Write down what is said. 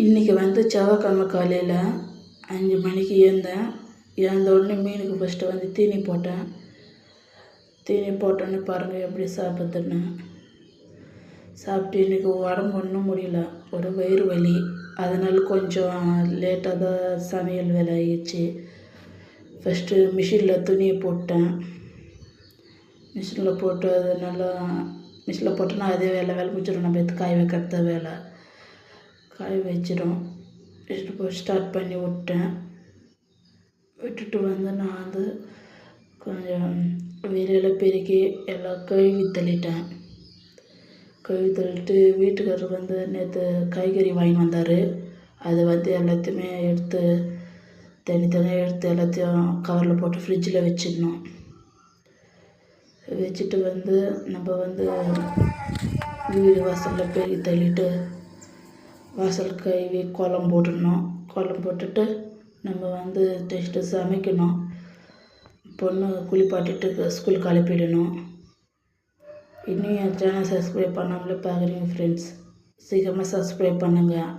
இன்றைக்கி செவ்வாய்க்கிழமை காலையில் 5 மணிக்கு எழுந்தேன். எழுந்த உடனே மீனுக்கு ஃபஸ்ட்டு தீனி போட்டேன். தீனி போட்டோன்னே பாருங்கள் எப்படி சாப்பிட்றதுன்னு. சாப்பிட்டு இன்றைக்கி உடம்பு ஒன்றும் முடியல, ஒரு வயிறு வலி. அதனால் கொஞ்சம் லேட்டாக தான் சமையல் வேலை ஆயிடுச்சு. ஃபஸ்ட்டு மிஷினில் துணியை போட்டேன். மிஷினில் போட்டு அது நல்லா மிஷினில் போட்டோன்னா அதே வேலை முடிச்சிடும். நம்ம எடுத்து காய வைக்கிறது வேலை காய வச்சிடும். வச்சுட்டு போய் ஸ்டார்ட் பண்ணி விட்டுட்டு நான் கொஞ்சம் வெளியில் பெருக்கி எல்லாம் கழுவி தள்ளிட்டேன். கழுவி தள்ளிட்டு வீட்டுக்காரர் நேற்று காய்கறி வாங்கின்னு வந்தார். அது எல்லாத்தையுமே எடுத்து தனித்தனியாக எடுத்து எல்லாத்தையும் கவரில் போட்டு ஃப்ரிட்ஜில் வச்சிடணும். வச்சுட்டு நம்ம வீடு வாசலில் பெருக்கி தள்ளிட்டு வாசல் கழுவி கோலம் போட்டுடணும். கோலம் போட்டுட்டு நம்ம டெஸ்ட்டு சமைக்கணும். பொண்ணு குளிப்பாட்டிட்டு ஸ்கூலுக்கு அனுப்பிடணும். இன்னும் என் சேனல் சப்ஸ்கிரைப் பண்ணாமலே பார்க்குறீங்க ஃப்ரெண்ட்ஸ், சீக்கிரமாக சப்ஸ்கிரைப் பண்ணுங்கள்.